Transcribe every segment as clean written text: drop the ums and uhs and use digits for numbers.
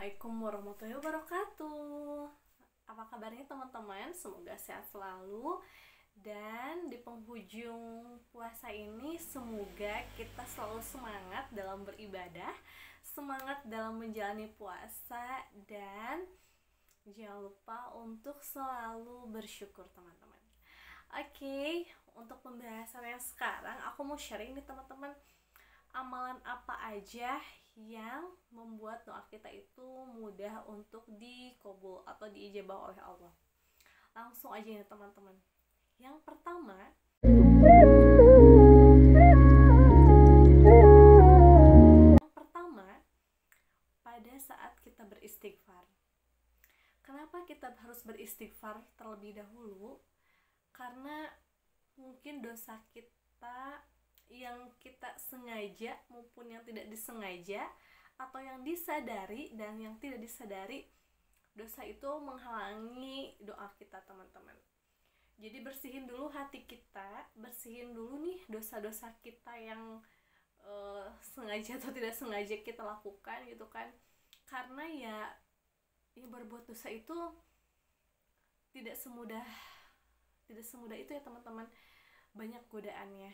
Assalamualaikum warahmatullahi wabarakatuh. Apa kabarnya teman-teman? Semoga sehat selalu. Dan di penghujung puasa ini semoga kita selalu semangat dalam beribadah, semangat dalam menjalani puasa, dan jangan lupa untuk selalu bersyukur teman-teman. Oke, untuk pembahasannya sekarang aku mau sharing nih teman-teman, amalan apa aja yang membuat doa kita itu mudah untuk dikabul atau diijabah oleh Allah. Langsung aja nih teman-teman. Yang pertama pada saat kita beristighfar. Kenapa kita harus beristighfar terlebih dahulu? Karena mungkin dosa kita yang kita sengaja maupun yang tidak disengaja, atau yang disadari dan yang tidak disadari, dosa itu menghalangi doa kita teman-teman. Jadi bersihin dulu hati kita, bersihin dulu nih dosa-dosa kita yang sengaja atau tidak sengaja kita lakukan gitu kan. Karena ya berbuat dosa itu tidak semudah itu ya teman-teman, banyak godaannya,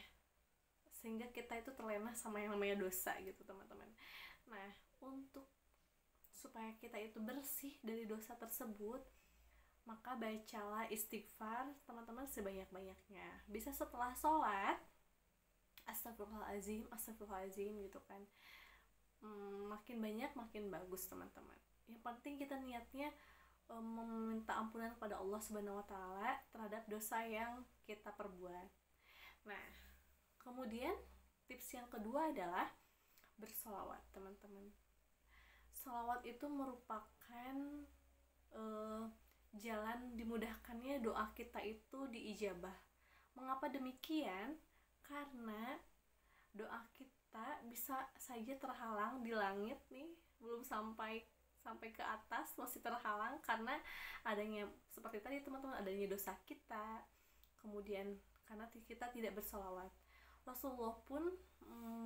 sehingga kita itu terlena sama yang namanya dosa gitu teman-teman. Nah, untuk supaya kita itu bersih dari dosa tersebut, maka bacalah istighfar teman-teman sebanyak-banyaknya. Bisa setelah sholat, astagfirullahaladzim gitu kan. Makin banyak makin bagus teman-teman. Yang penting kita niatnya meminta ampunan kepada Allah Subhanahu wa taala terhadap dosa yang kita perbuat. Nah, kemudian tips yang kedua adalah bersolawat teman-teman. Solawat itu merupakan jalan dimudahkannya doa kita itu diijabah. Mengapa demikian? Karena doa kita bisa saja terhalang di langit nih, belum sampai ke atas masih terhalang karena adanya, seperti tadi teman-teman, adanya dosa kita, kemudian karena kita tidak bersolawat. Rasulullah pun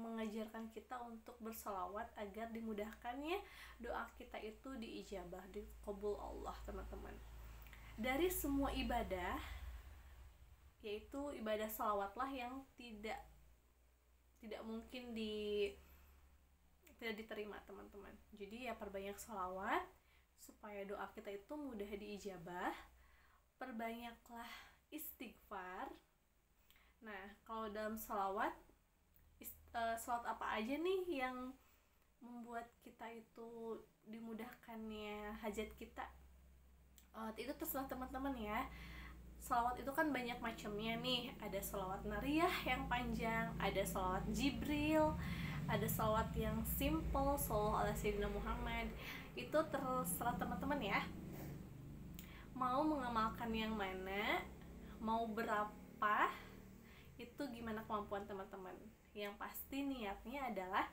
mengajarkan kita untuk bersolawat agar dimudahkannya doa kita itu diijabah, dikabul Allah teman-teman. Dari semua ibadah, yaitu ibadah solawatlah yang tidak mungkin tidak diterima teman-teman. Jadi ya perbanyak sholawat supaya doa kita itu mudah diijabah. Perbanyaklah istighfar. Nah, kalau dalam sholawat, sholawat apa aja nih yang membuat kita itu dimudahkannya hajat kita? Itu terserah teman-teman ya. Sholawat itu kan banyak macamnya nih. Ada sholawat nariyah yang panjang, ada sholawat Jibril, ada sholawat yang simple, sholawat ala Sayyidina Muhammad. Itu terserah teman-teman ya, mau mengamalkan yang mana, mau berapa, itu gimana kemampuan teman-teman. Yang pasti niatnya adalah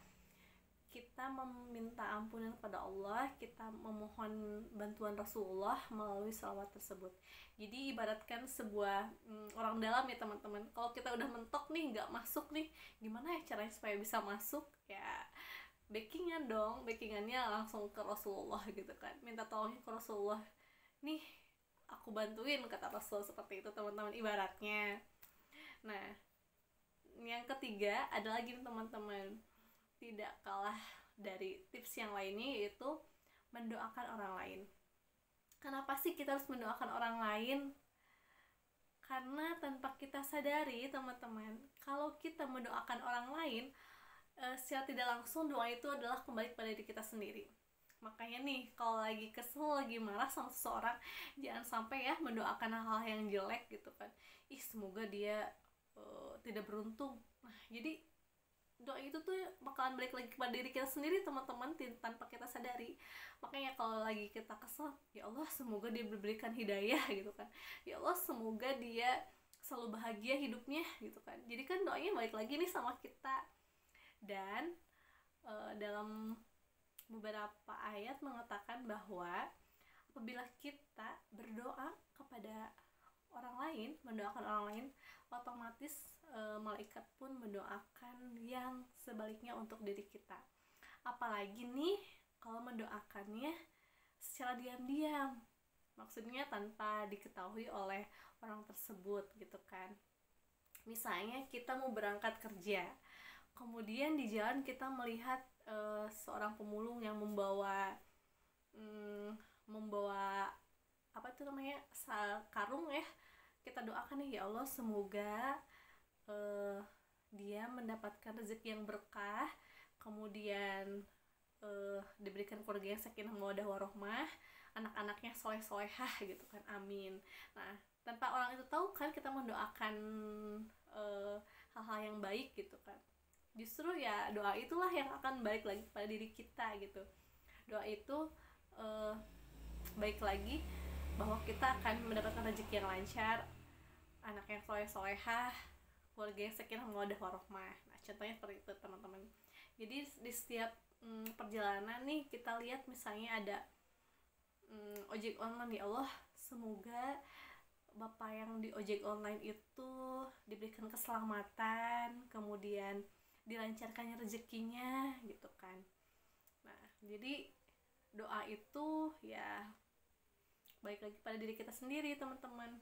kita meminta ampunan kepada Allah, kita memohon bantuan Rasulullah melalui sholawat tersebut. Jadi ibaratkan sebuah orang dalam ya teman-teman. Kalau kita udah mentok nih, nggak masuk nih, gimana ya caranya supaya bisa masuk? Ya backingan dong, backingannya langsung ke Rasulullah gitu kan, minta tolongnya ke Rasulullah, nih aku bantuin, kata Rasul, seperti itu teman-teman ibaratnya. Nah, yang ketiga ada lagi teman-teman, tidak kalah dari tips yang lainnya, yaitu mendoakan orang lain. Kenapa sih kita harus mendoakan orang lain? Karena tanpa kita sadari teman-teman, kalau kita mendoakan orang lain, secara tidak langsung doa itu adalah kembali kepada diri kita sendiri. Makanya nih, kalau lagi kesel, lagi marah sama seseorang, jangan sampai ya mendoakan hal-hal yang jelek gitu kan. Semoga dia tidak beruntung. Nah, jadi doa itu tuh bakalan balik lagi kepada diri kita sendiri teman-teman, tanpa kita sadari. Makanya kalau lagi kita kesel, ya Allah semoga dia diberikan hidayah gitu kan, ya Allah semoga dia selalu bahagia hidupnya gitu kan. Jadi kan doanya balik lagi nih sama kita. Dan dalam beberapa ayat mengatakan bahwa apabila kita berdoa kepada orang lain, mendoakan orang lain, otomatis malaikat pun mendoakan yang sebaliknya untuk diri kita. Apalagi nih kalau mendoakannya secara diam-diam, maksudnya tanpa diketahui oleh orang tersebut gitu kan. Misalnya kita mau berangkat kerja, kemudian di jalan kita melihat seorang pemulung yang membawa apa itu namanya, karung ya. Kita doakan nih, ya Allah semoga dia mendapatkan rezeki yang berkah, kemudian diberikan keluarga yang sakinah mawaddah warahmah, anak-anaknya soleh-solehah gitu kan, amin. Nah, tanpa orang itu tahu kan kita mendoakan hal-hal yang baik gitu kan. Justru ya doa itulah yang akan balik lagi pada diri kita gitu. Doa itu baik lagi bahwa kita akan mendapatkan rezeki yang lancar, anak yang soleh-solehah, keluarga yang sakinah mawaddah warahmah. Nah, contohnya seperti itu teman-teman. Jadi di setiap perjalanan nih kita lihat misalnya ada ojek online, ya Allah semoga bapak yang di ojek online itu diberikan keselamatan, kemudian dilancarkannya rezekinya gitu kan. Nah, jadi doa itu ya baik lagi pada diri kita sendiri teman-teman.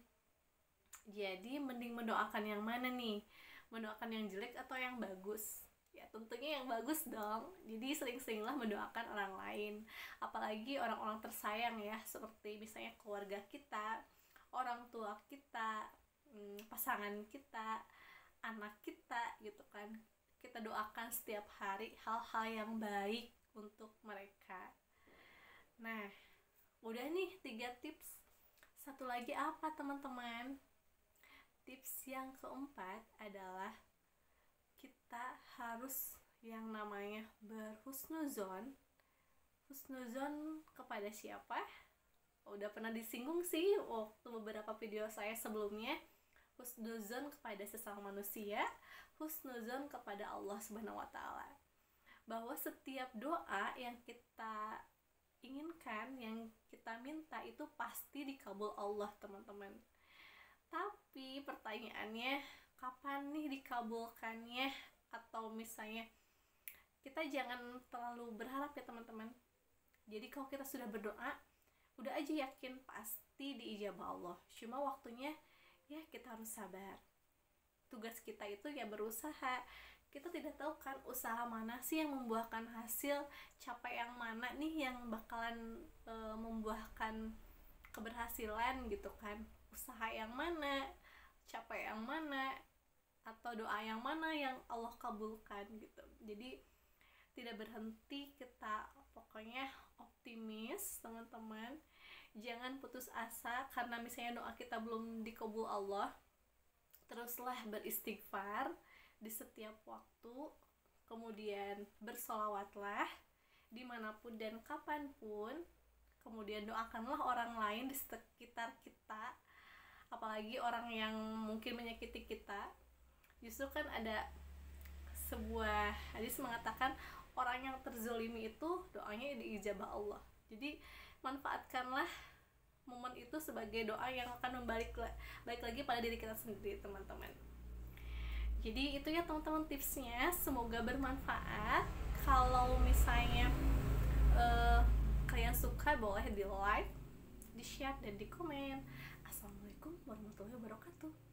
Jadi mending mendoakan yang mana nih? Mendoakan yang jelek atau yang bagus? Ya tentunya yang bagus dong. Jadi sering-seringlah mendoakan orang lain, apalagi orang-orang tersayang ya, seperti misalnya keluarga kita, orang tua kita, pasangan kita, anak kita gitu kan. Kita doakan setiap hari hal-hal yang baik untuk mereka. Nah, udah nih 3 tips. Satu lagi apa teman-teman? Tips yang keempat adalah kita harus yang namanya berhusnuzon. Husnuzon kepada siapa? Udah pernah disinggung sih waktu beberapa video saya sebelumnya. Husnuzon kepada sesama manusia, husnuzon kepada Allah Subhanahu wa taala. Bahwa setiap doa yang kita inginkan, yang kita minta itu pasti dikabul Allah, teman-teman. Tapi pertanyaannya, kapan nih dikabulkannya? Atau misalnya kita jangan terlalu berharap ya teman-teman. Jadi kalau kita sudah berdoa, udah aja yakin pasti diijabah Allah. Cuma waktunya ya kita harus sabar. Tugas kita itu ya berusaha. Kita tidak tahu kan usaha mana sih yang membuahkan hasil, capai yang mana nih yang bakalan membuahkan keberhasilan gitu kan. Usaha yang mana, capai yang mana, atau doa yang mana yang Allah kabulkan gitu. Jadi tidak berhenti, kita pokoknya optimis teman-teman. Jangan putus asa karena misalnya doa kita belum dikabul Allah. Teruslah beristighfar di setiap waktu, kemudian bersolawatlah dimanapun dan kapanpun, kemudian doakanlah orang lain di sekitar kita, apalagi orang yang mungkin menyakiti kita. Justru kan ada sebuah hadis mengatakan orang yang terzolimi itu doanya diijabah Allah. Jadi manfaatkanlah momen itu sebagai doa yang akan balik lagi pada diri kita sendiri teman-teman. Jadi itu ya teman-teman tipsnya, semoga bermanfaat. Kalau misalnya kalian suka boleh di like, di share, dan di komen. Assalamualaikum warahmatullahi wabarakatuh.